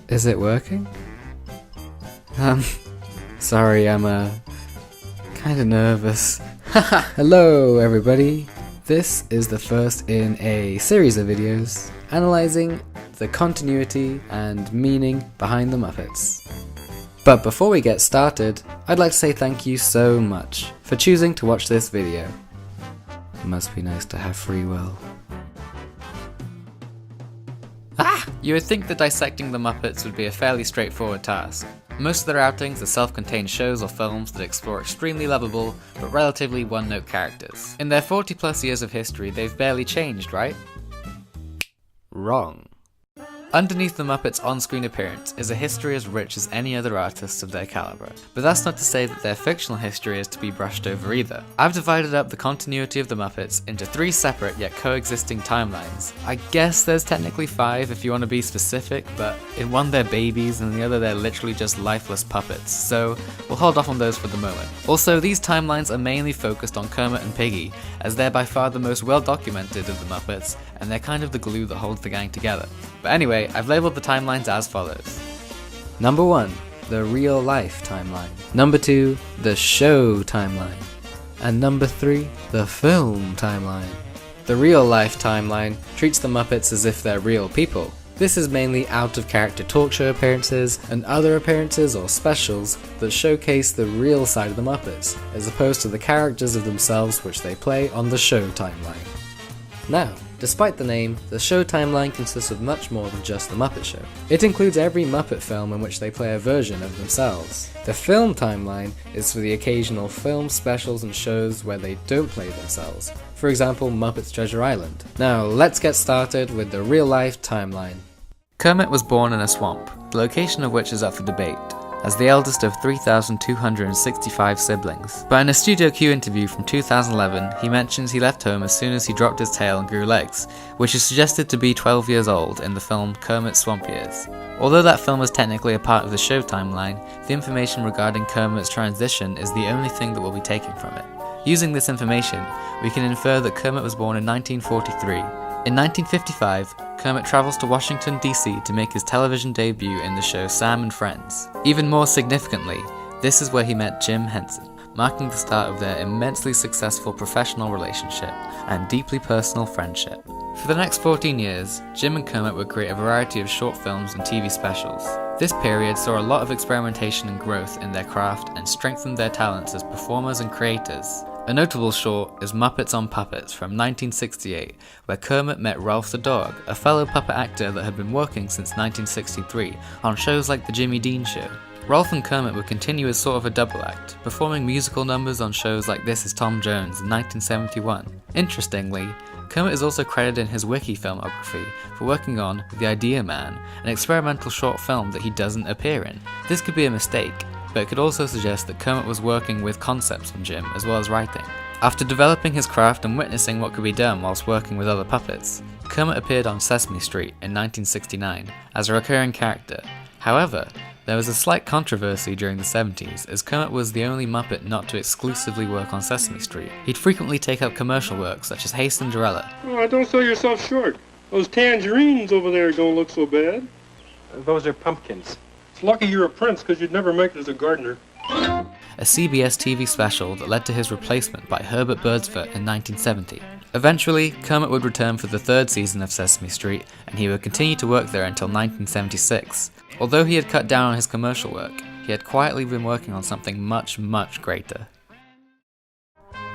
Is it working? Sorry, I'm kinda nervous. Hello everybody! This is the first in a series of videos analysing the continuity and meaning behind the Muppets. But before we get started, I'd like to say thank you so much for choosing to watch this video. It must be nice to have free will. You would think that dissecting the Muppets would be a fairly straightforward task. Most of their outings are self-contained shows or films that explore extremely lovable, but relatively one-note characters. In their 40 plus years of history, they've barely changed, right? Wrong. Underneath the Muppets' on-screen appearance is a history as rich as any other artists of their caliber. But that's not to say that their fictional history is to be brushed over either. I've divided up the continuity of the Muppets into 3 separate yet coexisting timelines. I guess there's technically 5 if you want to be specific, but in one they're babies and in the other they're literally just lifeless puppets, so we'll hold off on those for the moment. Also, these timelines are mainly focused on Kermit and Piggy, as they're by far the most well documented of the Muppets, and they're kind of the glue that holds the gang together. But anyway, I've labelled the timelines as follows. Number 1, the real life timeline. Number 2, the show timeline. And number 3, the film timeline. The real life timeline treats the Muppets as if they're real people. This is mainly out-of-character talk show appearances and other appearances or specials that showcase the real side of the Muppets, as opposed to the characters of themselves which they play on the show timeline. Now, despite the name, the show timeline consists of much more than just the Muppet Show. It includes every Muppet film in which they play a version of themselves. The film timeline is for the occasional film specials and shows where they don't play themselves. For example, Muppets Treasure Island. Now, let's get started with the real-life timeline. Kermit was born in a swamp, the location of which is up for debate, as the eldest of 3,265 siblings. But in a Studio Q interview from 2011, he mentions he left home as soon as he dropped his tail and grew legs, which is suggested to be 12 years old in the film Kermit's Swamp Years. Although that film is technically a part of the show timeline, the information regarding Kermit's transition is the only thing that we'll be taking from it. Using this information, we can infer that Kermit was born in 1943. In 1955, Kermit travels to Washington, D.C. to make his television debut in the show Sam and Friends. Even more significantly, this is where he met Jim Henson, marking the start of their immensely successful professional relationship and deeply personal friendship. For the next 14 years, Jim and Kermit would create a variety of short films and TV specials. This period saw a lot of experimentation and growth in their craft and strengthened their talents as performers and creators. A notable short is Muppets on Puppets from 1968, where Kermit met Ralph the Dog, a fellow puppet actor that had been working since 1963 on shows like The Jimmy Dean Show. Ralph and Kermit would continue as sort of a double act, performing musical numbers on shows like This Is Tom Jones in 1971. Interestingly, Kermit is also credited in his wiki filmography for working on The Idea Man, an experimental short film that he doesn't appear in. This could be a mistake, but it could also suggest that Kermit was working with concepts from Jim as well as writing. After developing his craft and witnessing what could be done whilst working with other puppets, Kermit appeared on Sesame Street in 1969 as a recurring character. However, there was a slight controversy during the 70s, as Kermit was the only Muppet not to exclusively work on Sesame Street. He'd frequently take up commercial work such as Hey Cinderella. Oh, don't sell yourself short. Those tangerines over there don't look so bad. Those are pumpkins. It's lucky you're a prince, because you'd never make it as a gardener. A CBS TV special that led to his replacement by Herbert Birdsfoot in 1970. Eventually, Kermit would return for the 3rd season of Sesame Street, and he would continue to work there until 1976. Although he had cut down on his commercial work, he had quietly been working on something much, much greater.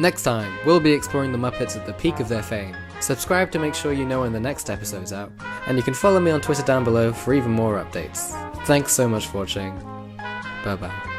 Next time, we'll be exploring the Muppets at the peak of their fame. Subscribe to make sure you know when the next episode's out, and you can follow me on Twitter down below for even more updates. Thanks so much for watching. Bye bye.